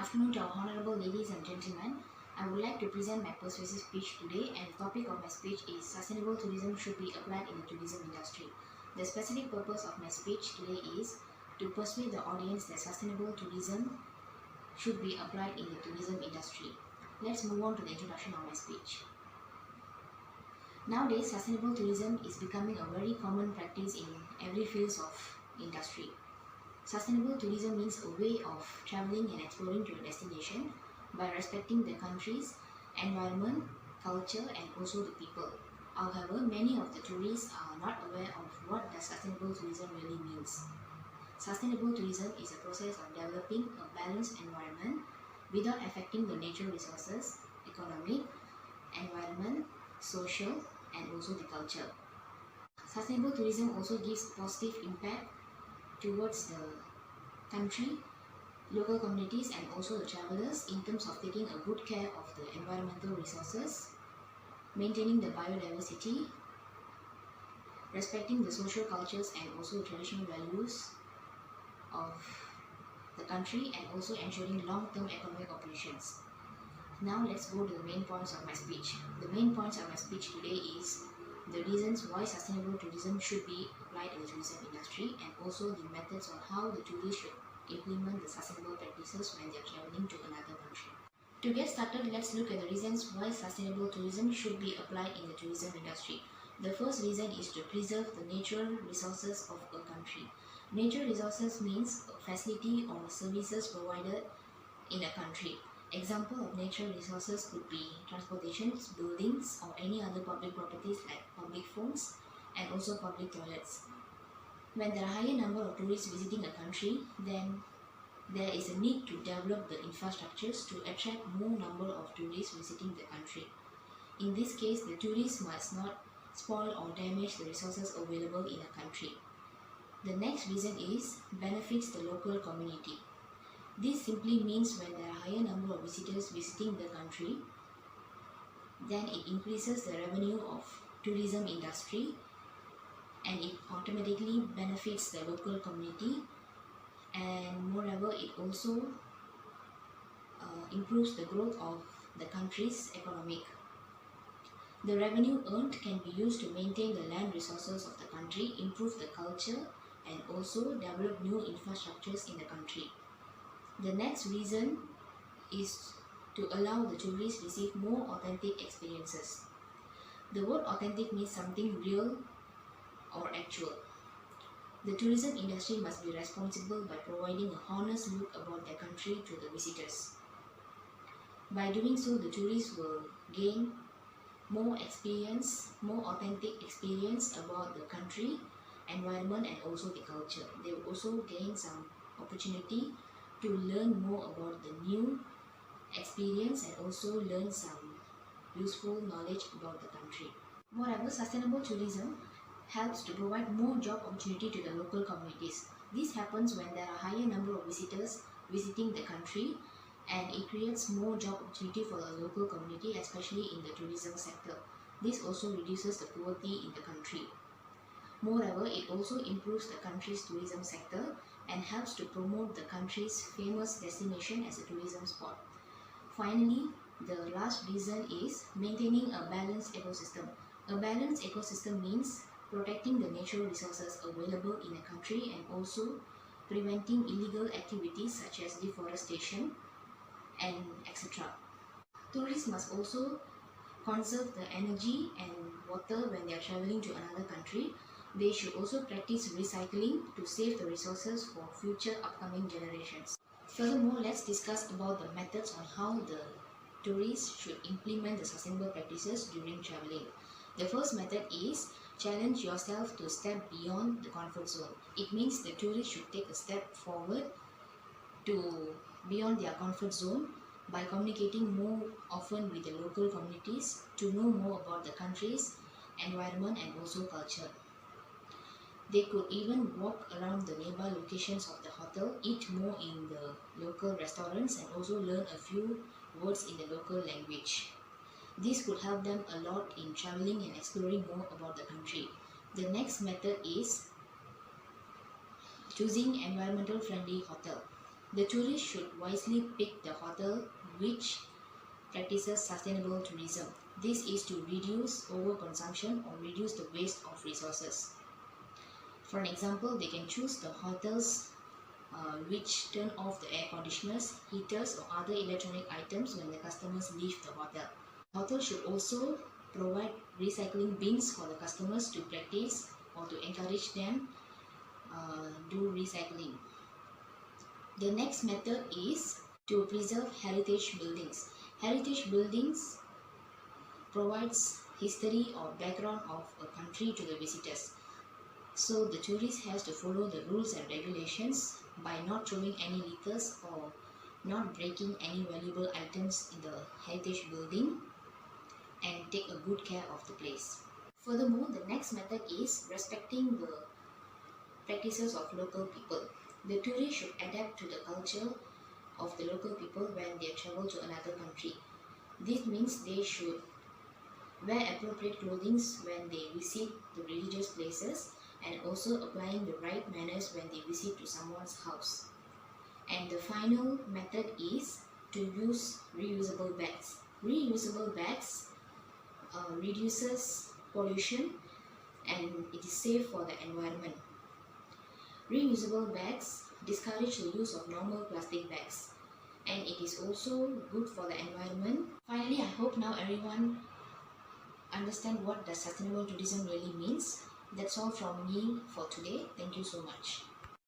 afternoon to our honorable ladies and gentlemen. I would like to present my persuasive speech today, and the topic of my speech is sustainable tourism should be applied in the tourism industry. The specific purpose of my speech today is to persuade the audience that sustainable tourism should be applied in the tourism industry. Let's move on to the introduction of my speech. Nowadays, sustainable tourism is becoming a very common practice in every field of industry. Sustainable tourism means a way of traveling and exploring to a destination by respecting the country's environment, culture, and also the people. However, many of the tourists are not aware of what the sustainable tourism really means. Sustainable tourism is a process of developing a balanced environment without affecting the natural resources, economic, environment, social, and also the culture. Sustainable tourism also gives positive impact towards the country, local communities, and also the travelers in terms of taking a good care of the environmental resources, maintaining the biodiversity, respecting the social cultures and also traditional values of the country, and also ensuring long-term economic operations. Now let's go to the main points of my speech. The main points of my speech today is the reasons why sustainable tourism should be applied in the tourism industry, and also the methods on how the tourists should implement the sustainable practices when they are traveling to another country. To get started, let's look at the reasons why sustainable tourism should be applied in the tourism industry. The first reason is to preserve the natural resources of a country. Natural resources means a facility or services provided in a country. Example of natural resources could be transportation, buildings, or any other public properties like public phones and also public toilets. When there are higher number of tourists visiting a country, then there is a need to develop the infrastructures to attract more number of tourists visiting the country. In this case, the tourists must not spoil or damage the resources available in a country. The next reason is benefits the local community. This simply means when there are higher number of visitors visiting the country, then it increases the revenue of tourism industry, and it automatically benefits the local community, and moreover it also improves the growth of the country's economic. The revenue earned can be used to maintain the land resources of the country, improve the culture, and also develop new infrastructures in the country. The next reason is to allow the tourists receive more authentic experiences. The word authentic means something real or actual. The tourism industry must be responsible by providing a honest look about their country to the visitors. By doing so, the tourists will gain more experience, more authentic experience about the country, environment, and also the culture. They will also gain some opportunity to learn more about the new experience and also learn some useful knowledge about the country. Moreover, sustainable tourism helps to provide more job opportunity to the local communities. This happens when there are higher number of visitors visiting the country, and it creates more job opportunity for the local community, especially in the tourism sector. This also reduces the poverty in the country. Moreover, it also improves the country's tourism sector and helps to promote the country's famous destination as a tourism spot. Finally, the last reason is maintaining a balanced ecosystem. A balanced ecosystem means protecting the natural resources available in a country and also preventing illegal activities such as deforestation and etc. Tourists must also conserve the energy and water when they are traveling to another country. They should also practice recycling to save the resources for future upcoming generations. Furthermore, let's discuss about the methods on how the tourists should implement the sustainable practices during traveling. The first method is challenge yourself to step beyond the comfort zone. It means the tourists should take a step forward to beyond their comfort zone by communicating more often with the local communities to know more about the country's environment and also culture. They could even walk around the nearby locations of the hotel, eat more in the local restaurants, and also learn a few words in the local language. This could help them a lot in traveling and exploring more about the country. The next method is choosing environmental friendly hotel. The tourist should wisely pick the hotel which practices sustainable tourism. This is to reduce overconsumption or reduce the waste of resources. For an example, they can choose the hotels which turn off the air conditioners, heaters or other electronic items when the customers leave the hotel. The hotel should also provide recycling bins for the customers to practice or to encourage them do recycling. The next method is to preserve heritage buildings. Heritage buildings provides history or background of a country to the visitors. So the tourist has to follow the rules and regulations by not throwing any litters or not breaking any valuable items in the heritage building and take a good care of the place. Furthermore, the next method is respecting the practices of local people. The tourist should adapt to the culture of the local people when they travel to another country. This means they should wear appropriate clothing when they visit the religious places and also applying the right manners when they visit to someone's house. And the final method is to use reusable bags. Reusable bags reduces pollution and it is safe for the environment. Reusable bags discourage the use of normal plastic bags and it is also good for the environment. Finally, I hope now everyone understand what the sustainable tourism really means. That's all from me for today. Thank you so much.